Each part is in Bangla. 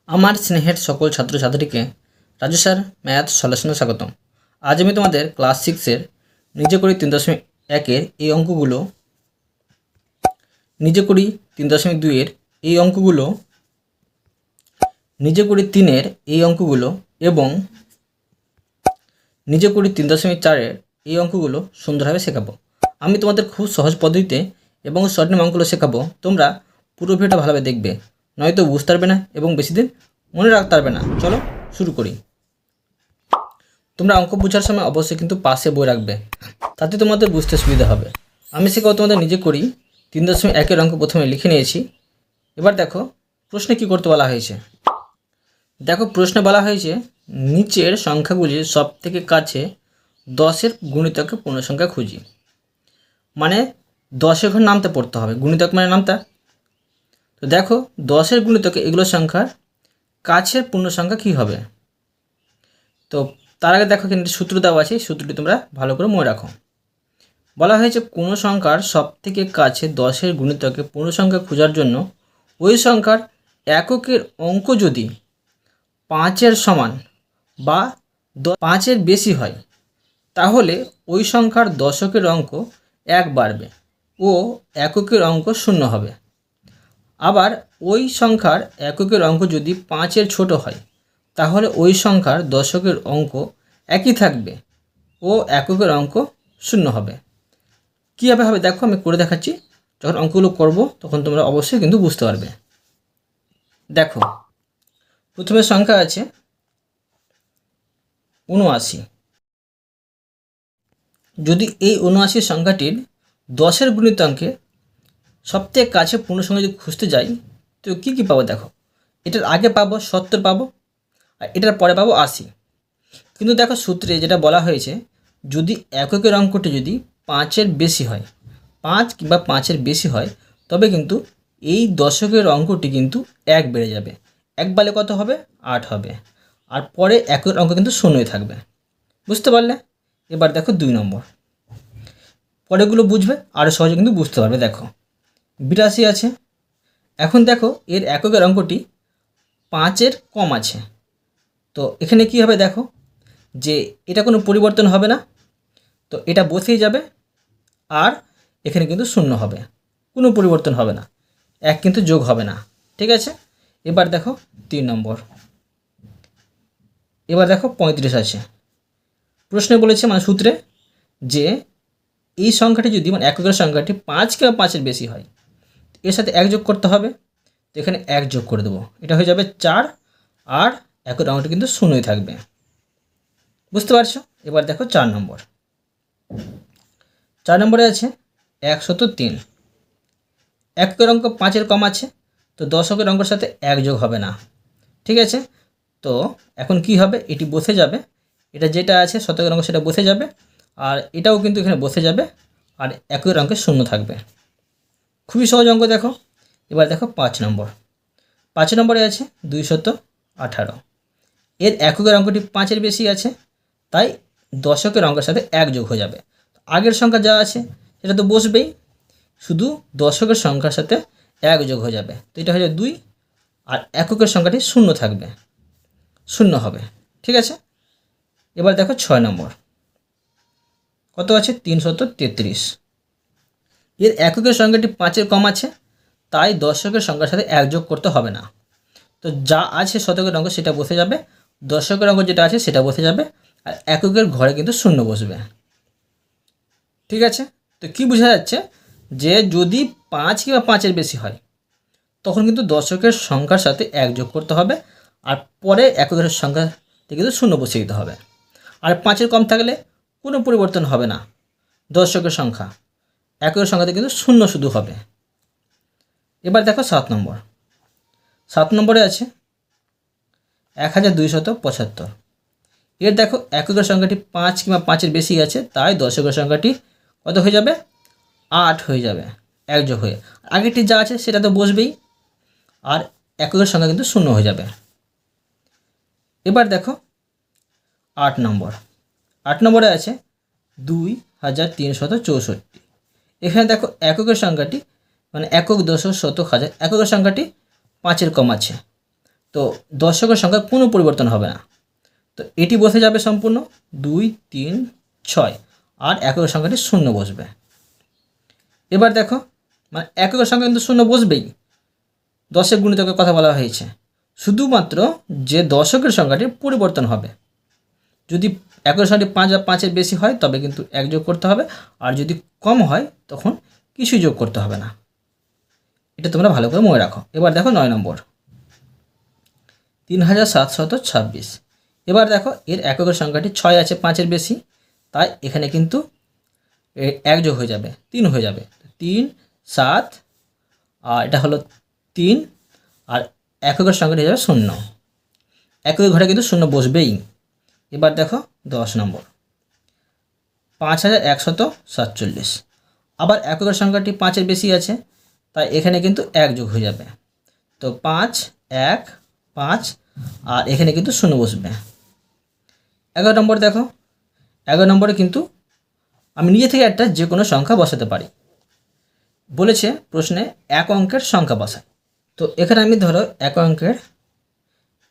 আমার স্নেহের সকল ছাত্রছাত্রীকে রাজু স্যার ম্যাথ সলিউশনে স্বাগতম। আজ আমি তোমাদের ক্লাস 6-এর নিজে করি 3.1-এর এই অঙ্কগুলো, নিজে করি 3.2-এর এই অঙ্কগুলো, নিজে করি 3-এর এই অঙ্কগুলো এবং নিজে করি 3.4-এর এই অঙ্কগুলো সুন্দরভাবে শেখাবো। আমি তোমাদের খুব সহজ পদ্ধতিতে এবং শর্ট নেম অঙ্কগুলো শেখাবো। তোমরা পুরো ভিডিওটা ভালোভাবে দেখবে, নয়তো বুঝতে পারবে না এবং বেশি দিন মনে রাখতে পারবে না। চলো শুরু করি। তোমরা অঙ্ক বোঝার সময় অবশ্যই কিন্তু পাশে বই রাখবে, তাতে তোমাদের বুঝতে সুবিধা হবে। আমি শেখাবো তোমাদের নিজে করি 3.1-এর অঙ্ক প্রথমে লিখে নিয়েছি। এবার দেখো প্রশ্নে কি করতে বলা হয়েছে। দেখো প্রশ্নে বলা হয়েছে নিচের সংখ্যাগুলির সব থেকে কাছে 10-এর গুণিতকের পূর্ণসংখ্যা খুঁজি। মানে 10-এর ঘর নামতে পড়তে হবে, গুণিতক মানে নামতা। তো দেখো 10-এর গুণিতকে এগুলো সংখ্যার কাছের পূর্ণসংখ্যা কী হবে। তো তার আগে দেখো কিন্তু সূত্র দেওয়া আছে, সূত্রটি তোমরা ভালো করে মনে রাখো। বলা হয়েছে কোনো সংখ্যার সব থেকে কাছে 10-এর গুণিতকে পূর্ণসংখ্যা খোঁজার জন্য ওই সংখ্যার এককের অঙ্ক যদি 5-এর সমান বা 5-এর বেশি হয়, তাহলে ওই সংখ্যার দশকের অঙ্ক 1 বাড়বে ও এককের অঙ্ক 0 হবে। আবার ওই সংখ্যার এককের অঙ্ক যদি 5-এর ছোট হয়, তাহলে ওই সংখ্যার দশকের অঙ্ক একই থাকবে ও এককের অঙ্ক 0 হবে। কীভাবে হবে দেখো আমি করে দেখাচ্ছি। যখন অঙ্কগুলো করব তখন তোমরা অবশ্যই কিন্তু বুঝতে পারবে। দেখো প্রথমে সংখ্যা আছে 79। যদি এই 79 সংখ্যাটির 10-এর গুণিতঙ্কে সবথেকে কাছে পূর্ণসংখ্যা যদি খুঁজতে যাই, তো কী কী পাবো দেখো। এটার আগে পাবো 70 পাবো, আর এটার পরে পাবো 80। কিন্তু দেখো সূত্রে যেটা বলা হয়েছে, যদি এককের অঙ্কটি যদি 5-এর বেশি হয়, 5 কিংবা 5-এর বেশি হয়, তবে কিন্তু এই দশকের অঙ্কটি কিন্তু 1 বেড়ে যাবে। 1 বাড়লে কত হবে? 8 হবে। আর পরে এককের অঙ্ক কিন্তু 0ই থাকবে। বুঝতে পারলে? এবার দেখো 2 নম্বর। পরেগুলো বুঝবে আরও সহজে কিন্তু বুঝতে পারবে। দেখো 82 আছে। এখন দেখো এর এককের অঙ্কটি 5-এর কম আছে। তো এখানে কী হবে দেখো, যে এটা কোনো পরিবর্তন হবে না, তো এটা বসেই যাবে। আর এখানে কিন্তু 0 হবে, কোনো পরিবর্তন হবে না, 1 কিন্তু যোগ হবে না। ঠিক আছে। এবার দেখো 3 নম্বর। এবার দেখো 35 আছে। প্রশ্নে বলেছে মানে সূত্রে যে এই সংখ্যাটি যদি মানে এককের সংখ্যাটি 5 কিংবা 5-এর বেশি হয়, এর সাথে 1 যোগ করতে হবে। তো এখানে 1 যোগ করে দেবো, এটা হয়ে যাবে 4, আর এককের অঙ্কটি কিন্তু 0ই থাকবে। বুঝতে পারছো? এবার দেখো 4 নম্বর। 4 নম্বরে আছে 103। এককের অঙ্ক 5-এর কম আছে, তো দশকের অঙ্কের সাথে 1 যোগ হবে না। ঠিক আছে। তো এখন কি হবে, এটি বসে যাবে, এটা যেটা আছে শতকের অঙ্ক সেটা বসে যাবে, আর এটাও কিন্তু এখানে বসে যাবে, আর এককের অঙ্কে 0 থাকবে। খুবই সহজ অঙ্ক। দেখো এবার দেখো 5 নম্বর। 5 নম্বরে আছে 218। এর এককের অঙ্কটি 5-এর বেশি আছে, তাই দশকের অঙ্কের সাথে 1 যোগ হয়ে যাবে। আগের সংখ্যা যা আছে সেটা তো বসবেই, শুধু দশকের সংখ্যার সাথে 1 যোগ হয়ে যাবে। তো এটা হয়ে যাবে 2, আর এককের সংখ্যাটি 0 থাকবে, 0 হবে। ঠিক আছে। এবার দেখো 6 নম্বর। কত আছে? 333। এর এককের সংখ্যাটি 5-এর কম আছে, তাই দশকের সংখ্যার সাথে 1 যোগ করতে হবে না। তো যা আছে শতকের অঙ্ক সেটা বসে যাবে, দশকের অঙ্ক যেটা আছে সেটা বসে যাবে, আর এককের ঘরে কিন্তু 0 বসবে। ঠিক আছে। তো কি বোঝা যাচ্ছে, যে যদি 5 কিংবা 5-এর বেশি হয়, তখন কিন্তু দশকের সংখ্যার সাথে 1 যোগ করতে হবে, আর পরে এককের সংখ্যাতে কিন্তু 0 বসিয়ে দিতে হবে। আর 5-এর কম থাকলে কোনো পরিবর্তন হবে না, দশকের সংখ্যা এককের সংখ্যাতে কিন্তু 0 শুধু হবে। এবার দেখো 7 নম্বর। 7 নম্বরে আছে 1275। এর দেখো এককের সংখ্যাটি 5 কিংবা 5-এর বেশি আছে, তাই দশকের সংখ্যাটি কত হয়ে যাবে? 8 হয়ে যাবে, 1 যোগ হয়ে। আগেরটি যা আছে সেটা তো বসবেই, আর এককের সংখ্যা কিন্তু 0 হয়ে যাবে। এবার দেখো 8 নম্বর। 8 নম্বরে আছে 2364। এখানে দেখো এককের সংখ্যাটি মানে একক, দশক, শতক, হাজার, এককের সংখ্যাটি 5-এর কম আছে, তো দশকের সংখ্যার কোনো পরিবর্তন হবে না। তো এটি বসে যাবে সম্পূর্ণ 2, 3, 6 আর এককের সংখ্যাটি শূন্য বসবে। এবার দেখো মানে এককের সংখ্যা কিন্তু শূন্য বসবেই, দশের গুণিতকের কথা বলা হয়েছে, শুধুমাত্র যে দশকের সংখ্যাটির পরিবর্তন হবে। যদি এককের সংখ্যাটি 5 বা 5-এর বেশি হয় তবে কিন্তু 1 যোগ করতে হবে, আর যদি কম হয় তখন কিছুই যোগ করতে হবে না। এটা তোমরা ভালো করে মনে রাখো। এবার দেখো 9 নম্বর 3726। এবার দেখো এর এককের সংখ্যাটি 6 আছে, 5-এর বেশি, তাই এখানে কিন্তু 1 যোগ হয়ে যাবে, 3 হয়ে যাবে। 3, 7 আর এটা হলো 3 আর এককের সংখ্যাটি হয়ে যাবে 0। এককের ঘরে কিন্তু 0 বসবেই। এবার দেখো 10 নম্বর 5147। আবার এককের সংখ্যাটি 5-এর বেশি আছে, তাই এখানে কিন্তু 1 যোগ হয়ে যাবে। তো 5, 1, 5 আর এখানে কিন্তু 0 বসবে। 11 নম্বর দেখো, 11 নম্বরে কিন্তু আমি নিজে থেকে একটা যে কোনো সংখ্যা বসাতে পারি। বলেছে প্রশ্নে এক অঙ্কের সংখ্যা বসাই। তো এখানে আমি ধরো এক অঙ্কের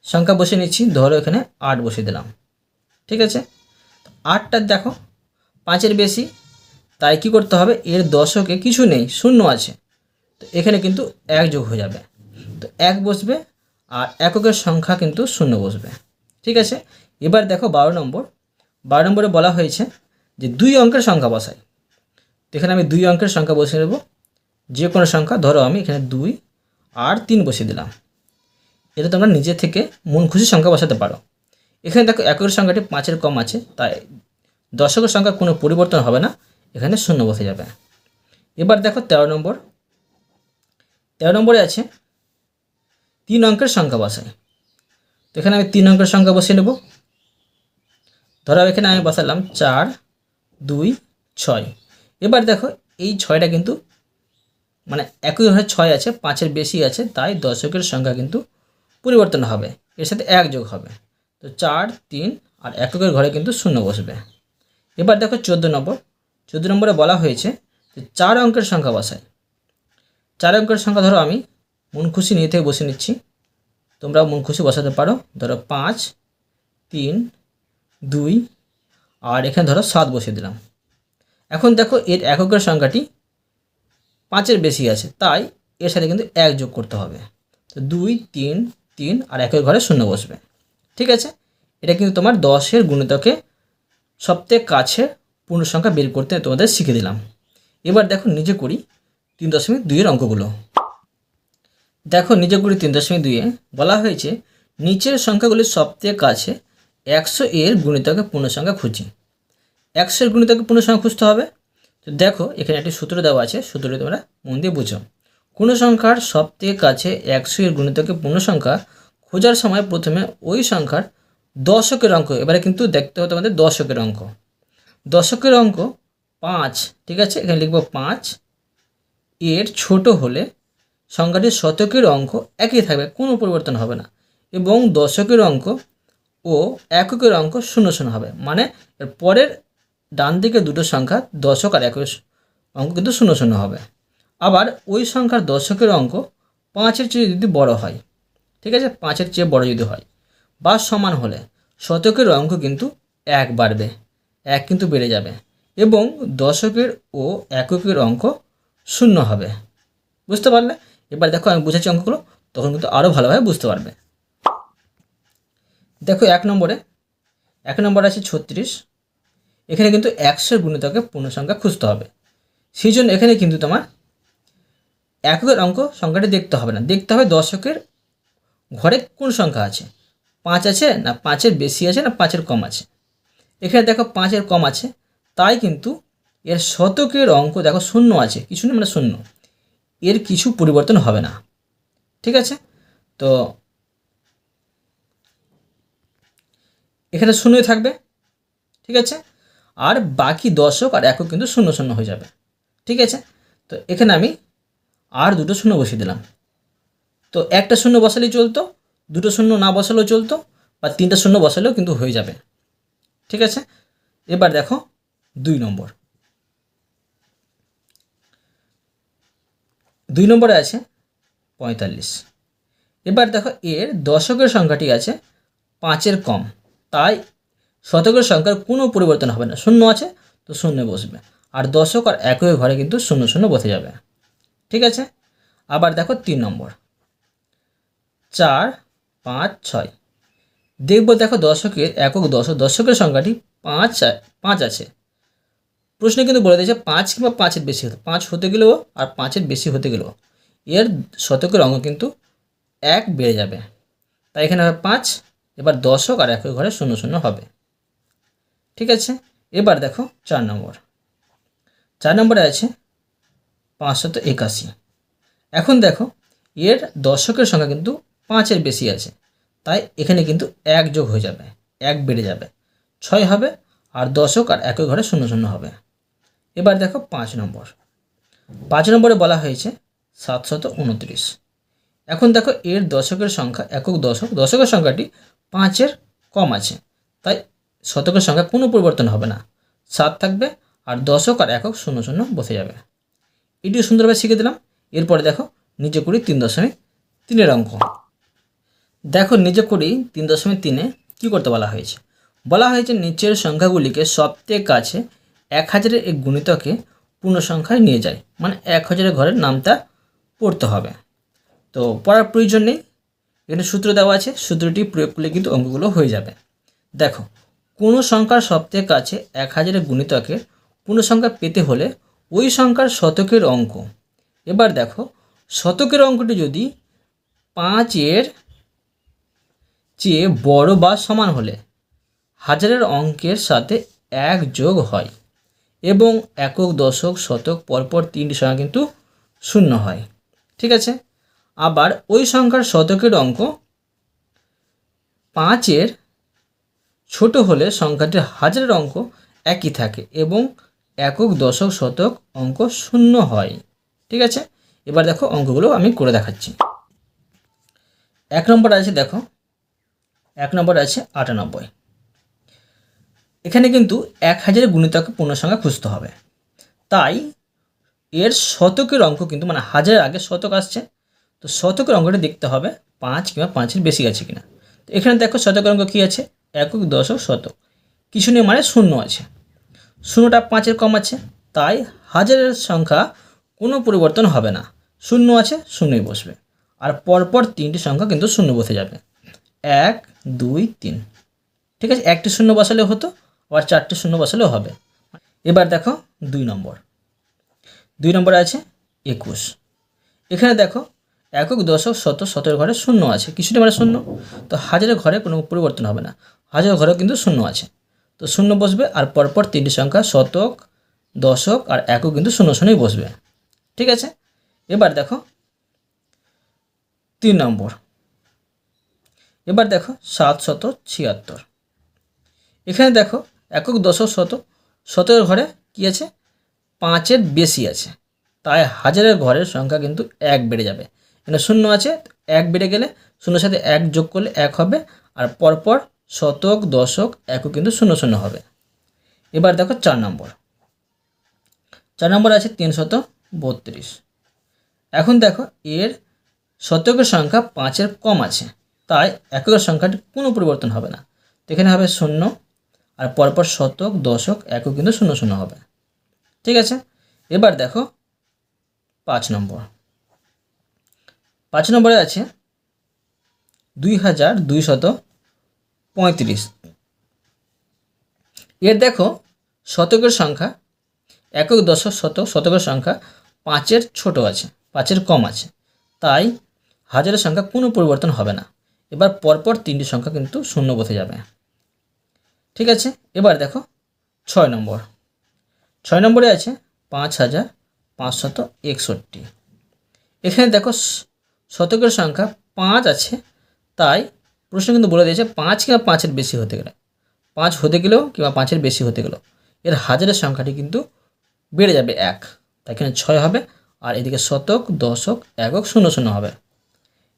সংখ্যা বসে নিচ্ছি, ধরো এখানে 8 বসিয়ে দিলাম। ঠিক আছে, 8টা দেখো 5-এর বেশি, তাই কি করতে হবে, এর দশকে কিছু নেই, 0 আছে, তো এখানে কিন্তু 1 যোগ হয়ে যাবে। তো 1 বসবে আর এককের সংখ্যা কিন্তু 0 বসবে। ঠিক আছে, এবার দেখো 12 নম্বর। 12 নম্বরে বলা হয়েছে যে 2 অঙ্কের সংখ্যা বসাই। তো এখানে আমি 2 অঙ্কের সংখ্যা বসিয়ে নেব, যে কোনো সংখ্যা। ধরো আমি এখানে 2 আর 3 বসিয়ে দিলাম। এটা তোমরা নিজে থেকে মন খুশি সংখ্যা বসাতে পারো। এখানে দেখো এককের সংখ্যাটি 5-এর কম আছে, তাই দশকের সংখ্যার কোনো পরিবর্তন হবে না, এখানে 0 বসে যাবে। এবার দেখো 13 নম্বর। 13 নম্বরে আছে 3 অঙ্কের সংখ্যা বসাই। তো এখানে আমি 3 অঙ্কের সংখ্যা বসিয়ে নেব। ধরো এখানে আমি বসালাম 4, 2, 6। এবার দেখো এই 6টা কিন্তু মানে একই ঘরে 6 আছে, 5-এর বেশি আছে, তাই দশকের সংখ্যা কিন্তু পরিবর্তন হবে, এর সাথে 1 যোগ হবে। তো 4, 3 আর এককের ঘরে কিন্তু 0 বসবে। এবার দেখো 14 নম্বর। 14 নম্বরে বলা হয়েছে যে 4 অঙ্কের সংখ্যা বসাই। 4 অঙ্কের সংখ্যা ধরো আমি মন খুশি নিয়ে থেকে বসে নিচ্ছি, তোমরাও মন খুশি বসাতে পারো। ধরো 5, 3, 2 আর এখানে ধরো 7 বসিয়ে দিলাম। এখন দেখো এর এককের সংখ্যাটি 5-এর বেশি আছে, তাই এর সাথে কিন্তু 1 যোগ করতে হবে। তো 2, 3, 3 আর একের ঘরে 0 বসবে। ঠিক আছে, এটা কিন্তু তোমার 10-এর গুণিতকে সবথেকে কাছে পূর্ণ সংখ্যা বের করতে তোমাদের শিখে দিলাম। এবার দেখো নিজে করি 3.2-এর অঙ্কগুলো। দেখো নিজে করি 3.2-এ বলা হয়েছে নিচের সংখ্যাগুলির সবথেকে কাছে 100-এর গুণিতকে পূর্ণ সংখ্যা খুঁজি। 100-এর গুণিতকে পূর্ণ সংখ্যা খুঁজতে হবে। তো দেখো এখানে একটি সূত্র দেওয়া আছে, সূত্রটি তোমরা মন দিয়ে বুঝো। কোনো সংখ্যার সবথেকে কাছে 100-এর গুণিতকে পূর্ণ সংখ্যা খোঁজার সময় প্রথমে ওই সংখ্যার দশকের অঙ্ক, এবারে কিন্তু দেখতে হতো আমাদের দশকের অঙ্ক। দশকের অঙ্ক 5, ঠিক আছে, এখানে লিখব 5 এর ছোট হলে সংখ্যাটির শতকের অঙ্ক একই থাকবে, কোনো পরিবর্তন হবে না, এবং দশকের অঙ্ক ও এককের অঙ্ক 0 হবে। মানে এর পরের ডান দিকে দুটো সংখ্যা দশক আর একের অঙ্ক কিন্তু 0 হবে। আবার ওই সংখ্যার দশকের অঙ্ক 5-এর চেয়ে যদি বড় হয়, ঠিক আছে, 5-এর চেয়ে বড় যদি হয় বা সমান হলে শতকের অঙ্ক কিন্তু 1 বাড়বে, 1 কিন্তু বেড়ে যাবে, এবং দশকের ও এককের অঙ্ক 0 হবে। বুঝতে পারলে? এবার দেখো আমি বুঝাচ্ছি অঙ্কগুলো, তখন কিন্তু আরও ভালোভাবে বুঝতে পারবে। দেখো 1 নম্বরে আছে 36। এখানে কিন্তু 100-এর গুণিতকে পূর্ণ সংখ্যা খুঁজতে হবে। সেই জন্য এখানে কিন্তু তোমার এককের অঙ্ক সংখ্যাটি দেখতে হবে না, দেখতে হবে দশকের ঘরে কোন সংখ্যা আছে, 5 আছে না 5-এর বেশি আছে না 5-এর কম আছে। এখানে দেখো 5-এর কম আছে, তাই কিন্তু এর শতকের অঙ্ক দেখো 0 আছে, কিছু নেই মানে 0, এর কিছু পরিবর্তন হবে না। ঠিক আছে, তো এখানে 0 থাকবে। ঠিক আছে, আর বাকি দশক আর একক কিন্তু 0 হয়ে যাবে। ঠিক আছে, তো এখানে আমি আর দুটো 0 বসিয়ে দিলাম। তো একটা 0 বসালেই চলতো, দুটো 0 না বসালেও চলতো, বা 3টা 0 বসালেও কিন্তু হয়ে যাবে। ঠিক আছে, এবার দেখো 2 নম্বর। 2 নম্বরে আছে 45। এবার দেখো এর দশকের সংখ্যাটি আছে 5-এর কম, তাই শতকের সংখ্যার কোনো পরিবর্তন হবে না। শূন্য আছে তো শূন্য বসবে, আর দশক আর একই ঘরে কিন্তু শূন্য শূন্য বসে যাবে। ঠিক আছে, আবার দেখো 3 নম্বর 4, 5, 6। দেখব দেখো দশকের একক দশকের সংখ্যাটি 5 আছে। প্রশ্নে কিন্তু বলে দিয়েছে 5 কিংবা 5-এর বেশি হতে, 5 হতে গেলেও আর 5-এর বেশি হতে গেলেও এর শতকের অঙ্ক কিন্তু 1 বেড়ে যাবে, তাই এখানে হবে 5। এবার দশক আর একই ঘরে শূন্য শূন্য হবে। ঠিক আছে, এবার দেখো 4 নম্বরে আছে 581। এখন দেখো এর দশকের সংখ্যা কিন্তু 5-এর বেশি আছে, তাই এখানে কিন্তু 1 যোগ হয়ে যাবে, 1 বেড়ে যাবে, 6 হবে, আর দশক আর একই ঘরে শূন্য শূন্য হবে। এবার দেখো 5 নম্বরে বলা হয়েছে 729। এখন দেখো এর দশকের সংখ্যা দশকের সংখ্যাটি 5-এর কম আছে, তাই শতকের সংখ্যা কোনো পরিবর্তন হবে না, 7 থাকবে, আর দশক আর একক শূন্য শূন্য বসে যাবে। এটিও সুন্দরভাবে শিখে দিলাম। এরপরে দেখো নিচে করি 3.3-এর অঙ্ক। দেখো নিচে করি 3.3-এ কী করতে বলা হয়েছে। বলা হয়েছে নিচের সংখ্যাগুলিকে সবথেকে কাছে 1000-এর এক গুণিতকে পূর্ণ সংখ্যায় নিয়ে যায়, মানে 1000-এর ঘরের নামটা পড়তে হবে। তো পড়ার প্রয়োজন নেই, এখানে সূত্র দেওয়া আছে, সূত্রটি প্রয়োগ করলে কিন্তু অঙ্কগুলো হয়ে যাবে। দেখো কোনো সংখ্যার সবথেকে কাছে 1000-এর গুণিতকের পূর্ণ সংখ্যা পেতে হলে ওই সংখ্যার শতকের অঙ্ক। এবার দেখো শতকের অঙ্কটি যদি 5-এর চেয়ে বড় বা সমান হলে হাজারের অঙ্কের সাথে 1 যোগ হয় এবং একক দশক শতক পরপর 3টি সংখ্যা কিন্তু শূন্য হয়। ঠিক আছে, আবার ওই সংখ্যার শতকের অঙ্ক 5-এর ছোট হলে সংখ্যাটির হাজারের অঙ্ক একই থাকে এবং একক দশক শতক অঙ্ক শূন্য হয়। ঠিক আছে, এবার দেখো অঙ্কগুলো আমি করে দেখাচ্ছি। 1 নম্বর আছে, দেখো 1 নম্বর আছে 98। এখানে কিন্তু 1000-এর গুণিতকে পূর্ণ সংখ্যা খুঁজতে হবে, তাই এর শতকের অঙ্ক কিন্তু মানে হাজারের আগে শতক আসছে, তো শতকের অঙ্কটা দেখতে হবে 5 কিংবা 5-এর বেশি আছে কিনা। তো এখানে দেখো শতকের অঙ্ক কী আছে, একক দশক শতক, কিছু নেই মানে শূন্য আছে, শূন্যটা 5-এর কম আছে, তাই হাজারের সংখ্যা কোনো পরিবর্তন হবে না, শূন্য আছে শূন্যই বসবে, আর পরপর 3টি সংখ্যা কিন্তু শূন্য বসে যাবে, 1, 2, 3। ঠিক আছে, একটি শূন্য বসালেও হতো, আবার 4টি শূন্য বসালেও হবে। এবার দেখো 2 নম্বরে আছে 21। এখানে দেখো একক দশক শতক, শতকের ঘরে শূন্য আছে, কিছুটি মানে শূন্য, তো হাজারের ঘরে কোনো পরিবর্তন হবে না, হাজারের ঘরেও কিন্তু শূন্য আছে, তো শূন্য বসবে, আর পরপর 3টি সংখ্যা শতক, দশক আর একক কিন্তু শূন্য শূন্যই বসবে। ঠিক আছে, এবার দেখো 3 নম্বর, এবার দেখো 776। এখানে দেখো একক দশক শতক, শতকের ঘরে কী আছে, 5-এর বেশি আছে, তাই হাজারের ঘরের সংখ্যা কিন্তু 1 বেড়ে যাবে, এখানে শূন্য আছে, 1 বেড়ে গেলে শূন্যর সাথে 1 যোগ করলে 1 হবে, আর পরপর শতক, দশক, একক কিন্তু শূন্য শূন্য হবে। এবার দেখো 4 নম্বর আছে 332। এখন দেখো এর শতকের সংখ্যা 5-এর কম আছে, তাই এককের সংখ্যাটি কোনো পরিবর্তন হবে না, তো এখানে হবে শূন্য, আর পরপর শতক, দশক, একক কিন্তু শূন্য শূন্য হবে। ঠিক আছে, এবার দেখো 5 নম্বরে আছে 2235। এর দেখো শতকের সংখ্যা একক দশক শতক, শতকের সংখ্যা 5-এর ছোট আছে, 5-এর কম আছে, তাই হাজারের সংখ্যা কোনো পরিবর্তন হবে না, এবার পরপর 3টি সংখ্যা কিন্তু শূন্য বসে যাবে। ঠিক আছে, এবার দেখো 6 নম্বরে আছে 5561। এখানে দেখো শতকের সংখ্যা 5 আছে, তাই প্রশ্ন কিন্তু বলে দিয়েছে 5 কিংবা 5-এর বেশি হতে গেলে, 5 হতে গেলেও কিংবা 5-এর বেশি হতে গেলেও এর হাজারের সংখ্যাটি কিন্তু বেড়ে যাবে 1, তাই এখানে 6 হবে, আর এদিকে শতক, দশক, একক শূন্য শূন্য হবে।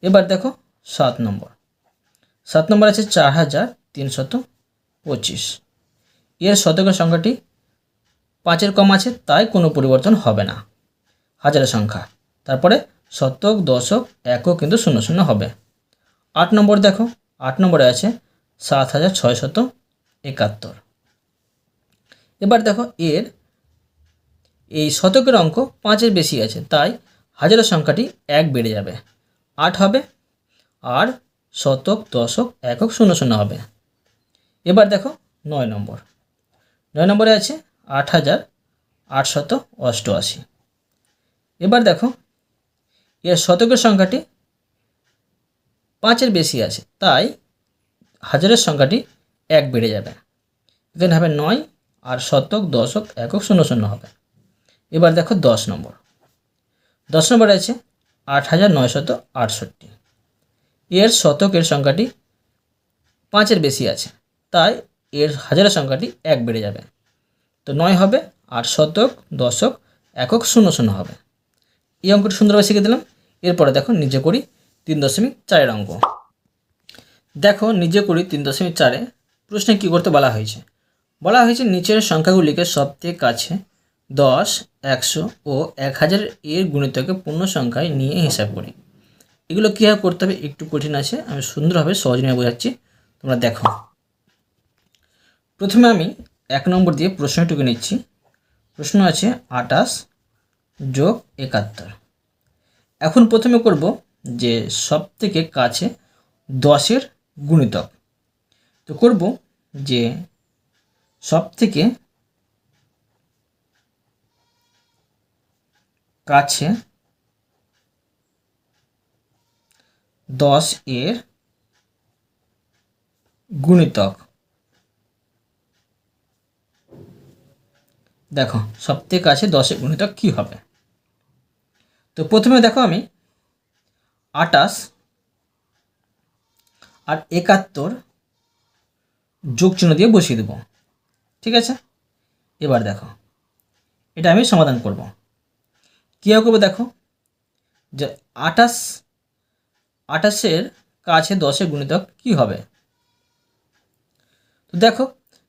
এবার দেখো 7 নম্বর আছে 4325। এর শতকের সংখ্যাটি 5-এর কম আছে, তাই কোনো পরিবর্তন হবে না হাজারের সংখ্যা, তারপরে শতক, দশক, একক কিন্তু শূন্য শূন্য হবে। 8 নম্বর দেখো, 8 নম্বরে আছে 7671। এবার দেখো এর এই শতকের অঙ্ক 5-এর বেশি আছে, তাই হাজারের সংখ্যাটি 1 বেড়ে যাবে, 8 হবে। আর শতক, দশক, একক, শূন্য শূন্য হবে। এবার দেখো 9 নম্বর, 9 নম্বরে আছে 8888। এবার দেখো এর শতকের সংখ্যাটি 5-এর বেশি আছে, তাই হাজারের সংখ্যাটি 1 বেড়ে যাবে, এখানে হবে 9। আর শতক, দশক, একক, শূন্য শূন্য হবে। এবার দেখো 10 নম্বর, 10 নম্বরে আছে 8968। এর শতকের সংখ্যাটি 5-এর বেশি আছে, তাই এর হাজারের সংখ্যাটি 1 বেড়ে যাবে, তো 9 হবে। আর শতক, দশক, একক, শূন্য শূন্য হবে। এই অঙ্কটি সুন্দরভাবে শিখে দিলাম। এরপরে দেখো নিজে করি 3.4 অঙ্ক। দেখো নিজে করি 3.4-এ প্রশ্নে কী করতে বলা হয়েছে। বলা হয়েছে নিচের সংখ্যাগুলিকে সবথেকে কাছে 10, 100 ও 1000 এর গুণিতকে পূর্ণ সংখ্যায় নিয়ে হিসাব করি। এগুলো কীভাবে করতে হবে একটু কঠিন আছে, আমি সুন্দরভাবে সহজ নিয়ে বোঝাচ্ছি, তোমরা দেখো। প্রথমে আমি 1 নম্বর দিয়ে প্রশ্নটুকু নিচ্ছি। প্রশ্ন আছে 28 যোগ 71। এখন প্রথমে করব যে সবথেকে কাছে 10-এর গুণিতক। তো করব যে সবথেকে কাছে 10 এর গুণিতক। দেখো সবথেকে কাছে 10 এর গুণিতক কী হবে। তো প্রথমে দেখো আমি 28 আর 71 যোগ চিহ্ন দিয়ে বসিয়ে দেবো, ঠিক আছে। এবার দেখো এটা আমি সমাধান করব। কীভাবে করবো দেখো, যে 28-এর কাছে 10-এর গুণিতক কী হবে। তো দেখো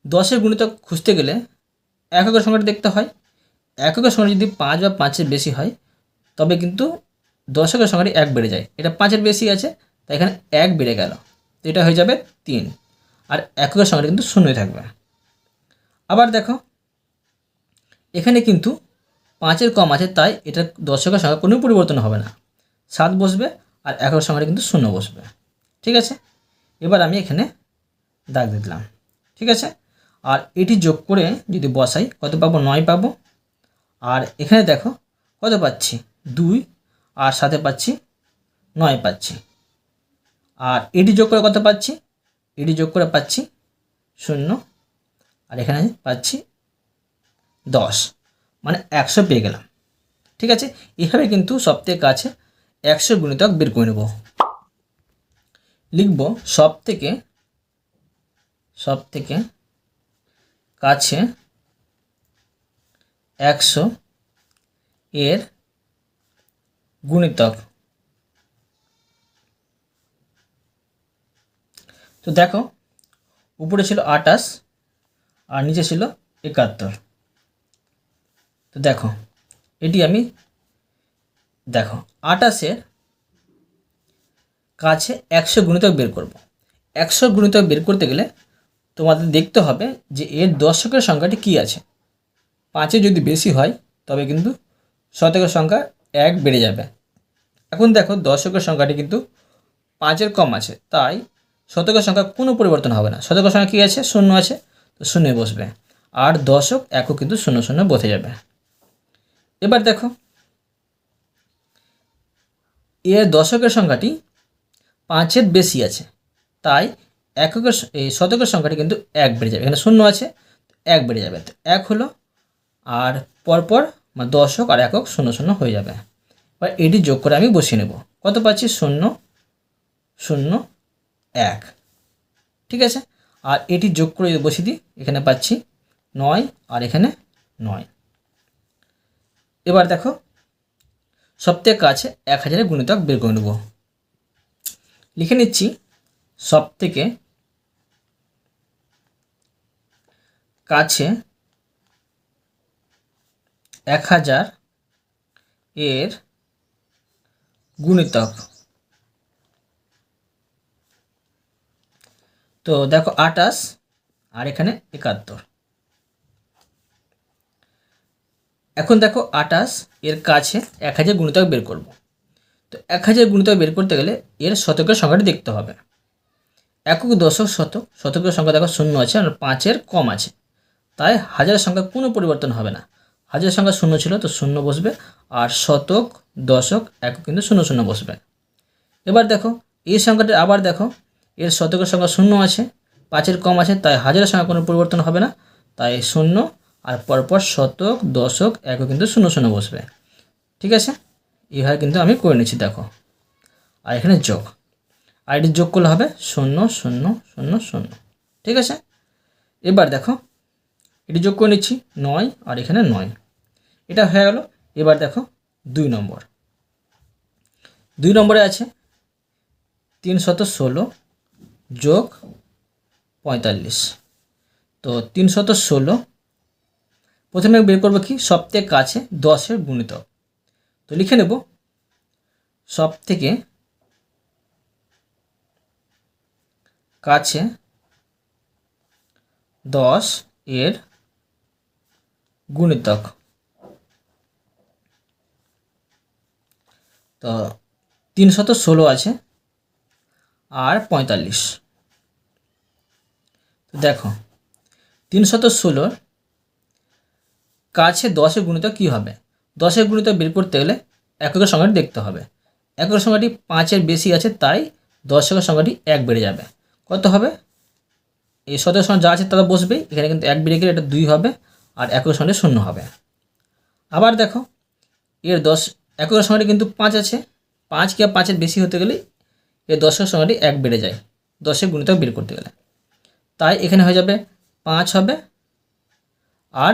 10-এর গুণিতক খুঁজতে গেলে এককের সংখ্যাটি দেখতে হয়। এককের সংখ্যা যদি 5 বা 5-এর বেশি হয় তবে কিন্তু দশকের সংখ্যাটি 1 বেড়ে যায়। এটা 5-এর বেশি আছে, তাই এখানে 1 বেড়ে গেল, তো এটা হয়ে যাবে 3। আর এককের সংখ্যাটি কিন্তু শূন্যই থাকবে। আবার দেখো এখানে কিন্তু 5-এর কম আছে, তাই এটা দশকের সংখ্যা কোনো পরিবর্তন হবে না, 7 বসবে। আর এককের সংখ্যাটি কিন্তু শূন্য বসবে, ঠিক আছে। এবার আমি এখানে দাগ দিয়ে দিলাম, ঠিক আছে। আর এটি যোগ করে যদি বসাই কত পাবো, 9 পাবো। আর এখানে দেখো কত পাচ্ছি, 2। আর সাথে পাচ্ছি 9 পাচ্ছি। আর এটি যোগ করে কত পাচ্ছি, এটি যোগ করে পাচ্ছি 0। আর এখানে পাচ্ছি 10, মানে 100 পেয়ে গেলাম, ঠিক আছে। এভাবে কিন্তু সবথেকে কাছে 100 গুণিতক বের করে নেব। লিখব সবথেকে কাছে 100 এর গুণিতক। তো দেখো উপরে ছিল 28 আর নিচে ছিল 71। তো দেখো এটি আমি দেখো 28-এর কাছে 100 গুণিতক বের করব। 100 গুণিতক বের করতে গেলে তোমাদের দেখতে হবে যে এর দশকের সংখ্যাটি কী আছে। 5-এর যদি বেশি হয় তবে কিন্তু শতকের সংখ্যা 1 বেড়ে যাবে। এখন দেখো দশকের সংখ্যাটি কিন্তু 5-এর কম আছে, তাই শতকের সংখ্যা কোনো পরিবর্তন হবে না। শতকের সংখ্যা কী আছে, শূন্য আছে, তো শূন্যে বসবে। আর দশক, একক কিন্তু শূন্য শূন্য বসে যাবে। এবার দেখো এর দশকের সংখ্যাটি 5-এর বেশি আছে, তাই এই শতকের সংখ্যাটি কিন্তু 1 বেড়ে যাবে। এখানে শূন্য আছে, 1 বেড়ে যাবে, তো 1 হলো। আর পরপর দশক আর একক শূন্য শূন্য হয়ে যাবে। এবার এটি যোগ করে আমি বসিয়ে নেব, কত পাচ্ছি, 0 0 1, ঠিক আছে। আর এটি যোগ করে যদি বসিয়ে দিই এখানে পাচ্ছি 9 আর এখানে 9। এবার দেখো সবথেকে কাছে 1000-এর গুণিতক বের করে নেব। লিখে নিচ্ছি সবথেকে কাছে 1000 এর গুণিতক। তো দেখো 28 আর এখানে 71। এখন দেখো 28 এর কাছে 1000 গুণিতক বের করব। তো 1000 গুণিতক বের করতে গেলে এর শতকের সংখ্যাটি দেখতে হবে। একক, দশক, শতক। শতকের সংখ্যা দেখো 0 আছে আর 5-এর কম আছে, তাই হাজারের সংখ্যা কোনো পরিবর্তন হবে না। হাজারের সংখ্যা 0 ছিল, তো 0 বসবে। আর শতক, দশক, একক কিন্তু 0 0 বসবে। এবার দেখো এই সংখ্যাটি আবার দেখো, এর শতকের সংখ্যা 0 আছে, 5-এর কম আছে, তাই হাজারের সংখ্যা কোনো পরিবর্তন হবে না, তাই 0। আর পরপর শতক, দশক, একক কিন্তু 0 0 বসবে। ঠিক আছে, এইভাবে কিন্তু আমি করে নিচ্ছি দেখো। আর এখানে যোগ, আর এটি যোগ করলে হবে 0 0 0 0। ঠিক আছে, এবার দেখো এটি যোগ করে নিচ্ছি 9 আর এখানে 9, এটা হয়ে গেল। এবার দেখো 2 নম্বর। 2 নম্বরে আছে 316 যোগ 45। তো 316 প্রথমে বের করবো কি, সবথেকে কাছে 10-এর গুণিতক। তো লিখে নেব সবথেকে কাছে 10-এর গুণিতক। তো 316 আছে আর 45। তো দেখো 316 কাছে 10-এর গুণিতক কী হবে? 10-এর গুণিতক বের করতে গেলে এককের সংখ্যাটি দেখতে হবে। এককের সংখ্যাটি 5-এর বেশি আছে, তাই দশকের সংখ্যাটি 1 বেড়ে যাবে। কত হবে? এই শতকের সংখ্যা যা আছে তারা বসবেই, এখানে কিন্তু 1 বেড়ে গেলে এটা 2 হবে, আর এককের সংখ্যাটি 0 হবে। আবার দেখো এর এককের সংখ্যাটি কিন্তু 5 আছে, 5 কি 5-এর বেশি হতে গেলে এর দশকের সংখ্যাটি 1 বেড়ে যায় 10-এর গুণিতক বের করতে গেলে, তাই এখানে হয়ে যাবে 5 হবে, আর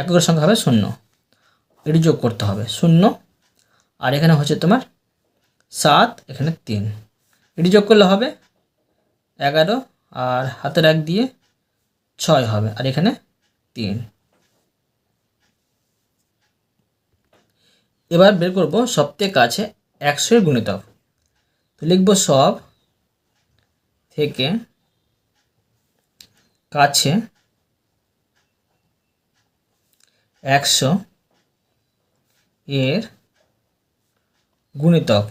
এককের সংখ্যা হবে 0। এটি যোগ করতে হবে 0, আর এখানে হচ্ছে তোমার 7, এখানে 3। এটি যোগ করলে হবে 11, আর হাতের 1 দিয়ে 6 হবে, আর এখানে 3। এবার বের করব সবথেকে কাছে 100-এর গুণিতক। তো লিখব সব থেকে কাছে 100-এর গুণিতক।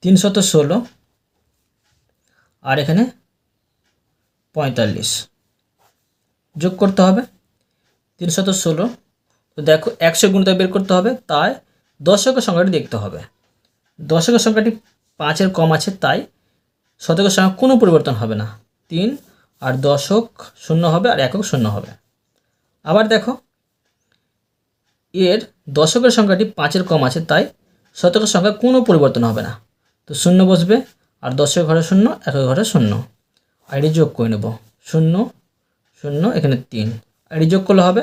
316 আর এখানে 45 যোগ করতে হবে 316। তো দেখো 100 গুণিতক বের করতে হবে, তাই দশকের সংখ্যাটি দেখতে হবে। দশকের সংখ্যাটি 5-এর কম আছে, তাই শতকের সংখ্যা কোনো পরিবর্তন হবে না, 3। আর দশক 0 হবে, আর একক 0 হবে। আবার দেখো এর দশকের সংখ্যাটি 5-এর কম আছে, তাই শতকের সংখ্যা কোনো পরিবর্তন হবে না, তো 0 বসবে। আর দশের ঘরে 0, একের ঘরে 0। আর এটি যোগ করে নেব 0 0, এখানে 3। আর এটি যোগ করলে হবে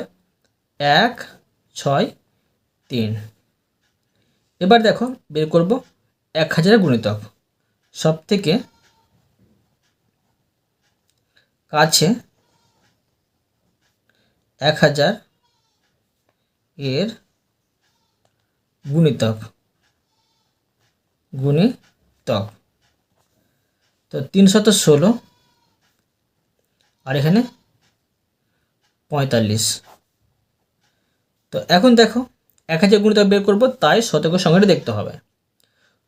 1 6 3। এবার দেখো বের করব 1000-এর গুণিতক। সব থেকে কাছে 1000-এর গুণিতক। তো 316 আর এখানে 45। তো এখন দেখো 1000 গুণিতক বের করব, তাই শতকের সংখ্যাটি দেখতে হবে।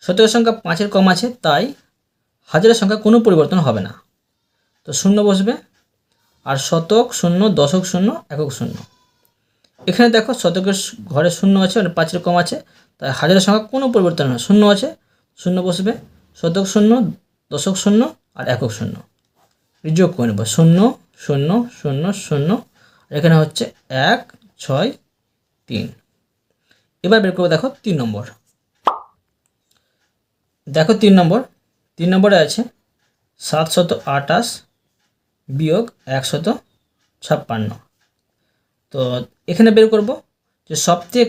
শতকের সংখ্যা 5-এর কম আছে, তাই হাজারের সংখ্যা কোনো পরিবর্তন হবে না, তো 0 বসবে। আর শতক 0, দশক 0, একক 0। এখানে দেখো শতকের ঘরে 0 আছে, মানে 5-এর কম আছে, তাই হাজারের সংখ্যা কোনো পরিবর্তন হয়, 0 আছে, 0 বসবে। শতক 0, দশক 0, আর একক 0। যোগ করে নেব 0 0 0 0, এখানে হচ্ছে 1 6 3। এবার বের করবো দেখো 3 নম্বর। দেখো 3 নম্বরে আছে 728 বিয়োগ 156। তো এখানে বের করব যে সব থেকে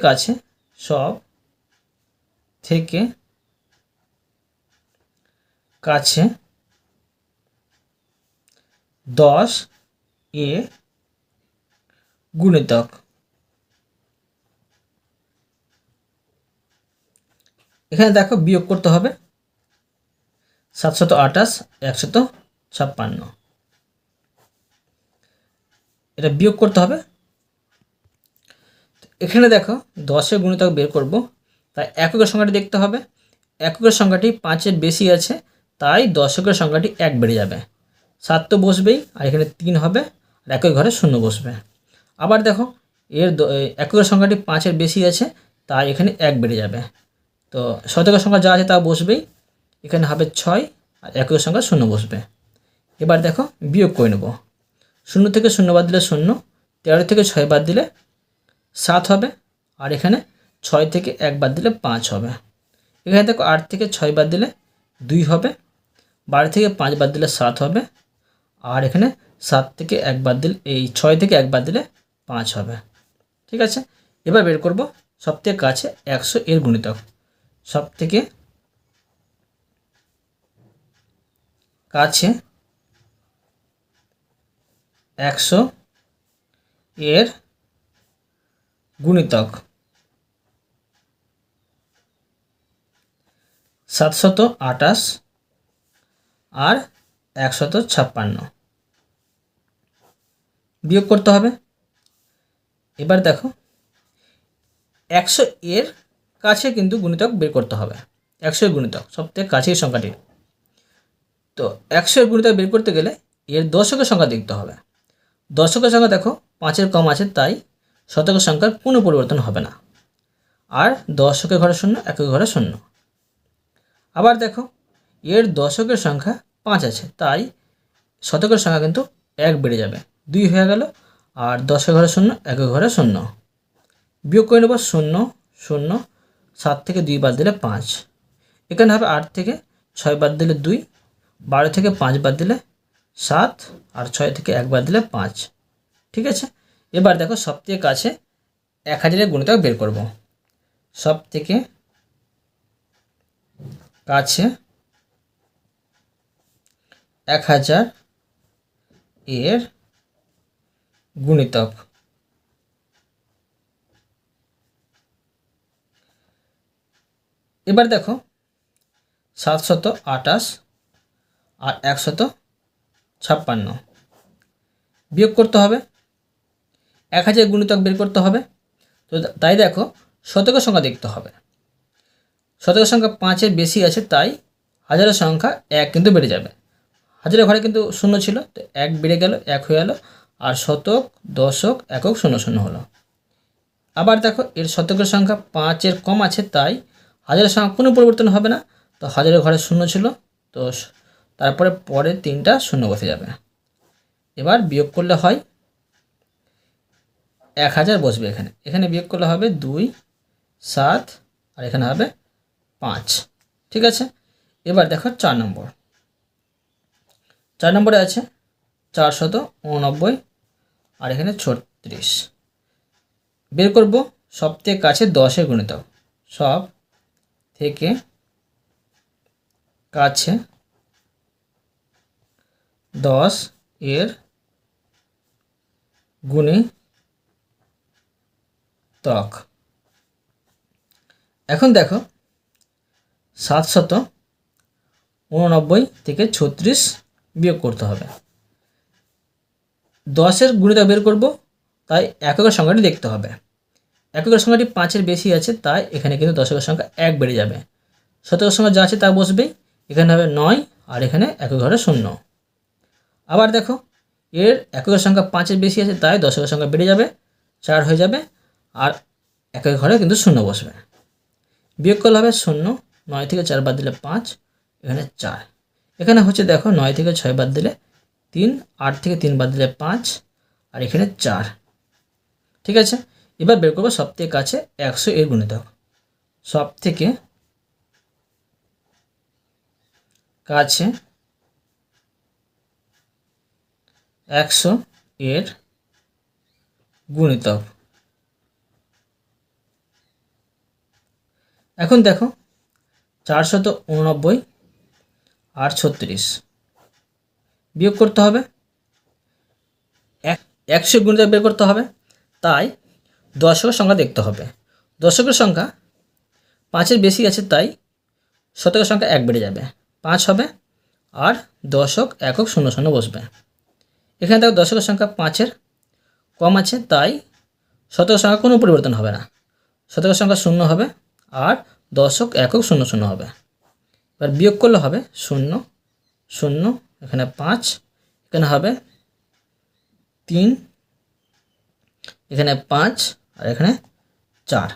কাছে 10-এর গুণিতক। এখানে দেখো বিয়োগ করতে হবে 728 156। এটা বিয়োগ করতে হবে। এখানে দেখো 10-এর গুণিতক বের করব, তাই এককের সংখ্যাটি দেখতে হবে। এককের সংখ্যাটি 5-এর বেশি আছে, তাই দশকের সংখ্যাটি 1 বেড়ে যাবে। 7 তো বসবেই, আর এখানে 3 হবে, আর একের ঘরে 0 বসবে। আবার দেখো এককের সংখ্যাটি 5-এর বেশি আছে, তাই এখানে 1 বেড়ে যাবে। তো শতকের সংখ্যা যা আছে তা বসবেই, এখানে হবে 6, আর এককের সংখ্যা 0 বসবে। এবার দেখো বিয়োগ করে নেব। 0 থেকে 0 বাদ দিলে 0, 13 থেকে 6 বাদ দিলে 7 হবে, আর এখানে 6 থেকে 1 বাদ দিলে 5 হবে। এখানে দেখো 8 থেকে 6 বাদ দিলে 2 হবে, 12 থেকে 5 বাদ দিলে 7 হবে, আর এখানে 7 থেকে 1 বাদ দিলে 6 থেকে 1 বাদ দিলে 5 হবে। ঠিক আছে, এবার বের করব সবথেকে কাছে 100 এর গুণিতক। সবথেকে কাছে 100 এর গুণিতক 728 আর 156। বিয়োগ করতে হবে। এবার দেখো 100 এর কাছে কিন্তু গুণিতক বের করতে হবে। 100 এর গুণিতক সবথেকে কাছের সংখ্যাটি। তো 100 এর গুণিতক বের করতে গেলে এর দশকের সংখ্যা দেখতে হবে। দশকের সংখ্যা দেখো 5-এর কম আছে, তাই শতকের সংখ্যার কোনো পরিবর্তন হবে না। আর দশকের ঘরে 0, একের ঘরে 0। আবার দেখো এর দশকের সংখ্যা 5 আছে, তাই শতকের সংখ্যা কিন্তু 1 বেড়ে যাবে, 2 হয়ে গেল, আর 10-এর ঘরে 0, একের ঘরে 0। বিয়োগ করে নেব 0 0, 7 থেকে 2 বাদ দিলে 5, এখানে হবে 8 থেকে 6 বাদ দিলে 2, 12 থেকে 5 বাদ দিলে 7, আর 6 থেকে 1 বাদ দিলে 5। ঠিক আছে, এবার দেখো সবথেকে কাছে 1000 এর গুণিতক বের করব। সবথেকে কাছে 1000 এর গুণিতক। এবার দেখো 728 আর 156 বিয়োগ করতে হবে। 1000 গুণিতক বের করতে হবে। তো তাই দেখো শতকের সংখ্যা দেখতে হবে। শতকের সংখ্যা 5-এর বেশি আছে, তাই হাজারের সংখ্যা 1 কিন্তু বেড়ে যাবে। হাজারের ঘরে কিন্তু 0 ছিল, তো 1 বেড়ে গেল, 1 হয়ে গেল, আর শতক, দশক, একক 0 0 হলো। আবার দেখো এর শতকের সংখ্যা 5-এর কম আছে, তাই হাজারের সংখ্যা কোনো পরিবর্তন হবে না। তো হাজারের ঘরে 0 ছিল, তো তারপরে পরের 3টা 0 বসে যাবে। এবার বিয়োগ করলে হয় 1000 বসবে এখানে। এখানে বিয়োগ করলে হবে 2, 7, আর এখানে হবে 5। ঠিক আছে, এবার দেখো 4 নম্বর। 4 নম্বরে আছে 489 আর এখানে 36। বের করব সবথেকে কাছে 10-এর গুণিতক। সব থেকে কাছে 10 এর গুণিতক। এখন দেখো 789 থেকে 36 বিয়োগ করতে হবে। 10-এর গুণিতক বের করব, তাই এককের সংখ্যাটি দেখতে হবে। এককের সংখ্যাটি 5-এর বেশি আছে, তাই এখানে কিন্তু দশকের সংখ্যা 1 বেড়ে যাবে। শতকের সংখ্যা যা আছে তা বসবেই, এখানে হবে 9, আর এখানে একের ঘরে 0। আবার দেখো এর এককের সংখ্যা 5-এর বেশি আছে, তাই দশকের সংখ্যা বেড়ে যাবে, 4 হয়ে যাবে, আর একের ঘরে কিন্তু 0 বসবে। বিয়োগ করলে হবে 0, 9 থেকে 4 বাদ দিলে 5, এখানে 4। এখানে হচ্ছে দেখো 9 থেকে 6 বাদ দিলে 3, 8 থেকে 3 বাদ দিলে 5, আর এখানে 4। ঠিক আছে, এবার বের করবো সবথেকে কাছে 100 এর গুণিতক। সবথেকে কাছে 100 এর গুণিতক। এখন দেখো 489 আর 36 বিয়োগ করতে হবে। 100 গুণিতক বের করতে হবে, তাই দশকের সংখ্যা দেখতে হবে। দশকের সংখ্যা 5-এর বেশি আছে, তাই শতকের সংখ্যা 1 বেড়ে যাবে। 5 হবে আর দশক একক শূন্য শূন্য বসবে। এখানে দেখো দশকের সংখ্যা 5-এর কম আছে, তাই শতকের সংখ্যা কোনো পরিবর্তন হবে না। শতকের সংখ্যা 0 হবে আর দশক একক শূন্য শূন্য হবে। এবার বিয়োগ করলে হবে 0 0, এখানে 5, এখানে হবে 3, এখানে 5 আর এখানে 4।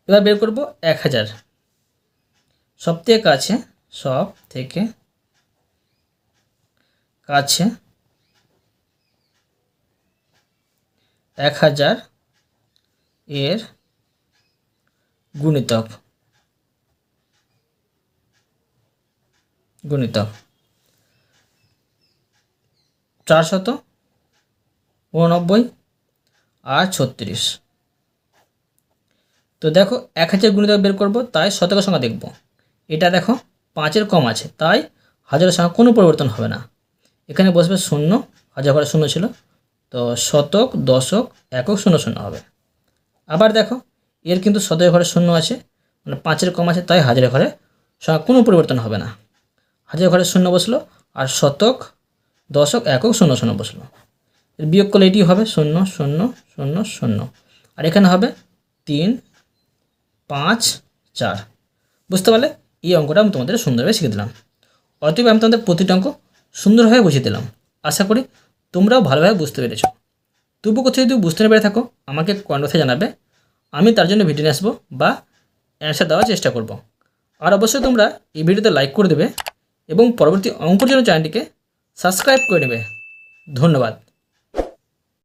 এবার বের করব 1000। সব থেকে কাছে 1000 এর গুণিতক 489 আর 36। তো দেখো 1000 গুণিতক বের করব, তাই শতকের সংখ্যা দেখব। এটা দেখো 5-এর কম আছে, তাই হাজারের সংখ্যা কোনো পরিবর্তন হবে না। এখানে বসবে 0, হাজার ঘরে 0 ছিল, তো শতক দশক একক শূন্য শূন্য হবে। আবার দেখো এর কিন্তু শতকের ঘরে 0 আছে, মানে 5-এর কম আছে, তাই হাজারের ঘরে সংখ্যা কোনো পরিবর্তন হবে না। হাজার ঘরে 0 বসলো আর শতক দশক একক শূন্য শূন্য বসলো। এর বিয়োগ করলে এটি হবে 0 0 0 0, আর এখানে হবে 3 5 4। বুঝতে পারলে? এই অঙ্কটা আমি তোমাদের সুন্দরভাবে শিখে দিলাম। অতএব আমি তোমাদের প্রতিটা অঙ্ক সুন্দরভাবে বুঝিয়ে দিলাম। আশা করি তোমরাও ভালোভাবে বুঝতে পেরেছো। তবু কোথাও যদি বুঝতে না পেরে থাকো, আমাকে কমেন্ট বক্সে জানাবে, আমি তার জন্য ভিডিও নিয়ে আসবো বা অ্যান্সার দেওয়ার চেষ্টা করব। আর অবশ্যই তোমরা এই ভিডিওতে লাইক করে দেবে এবং পরবর্তী অঙ্কের জন্য চ্যানেলটিকে সাবস্ক্রাইব করে নেবে। ধন্যবাদ।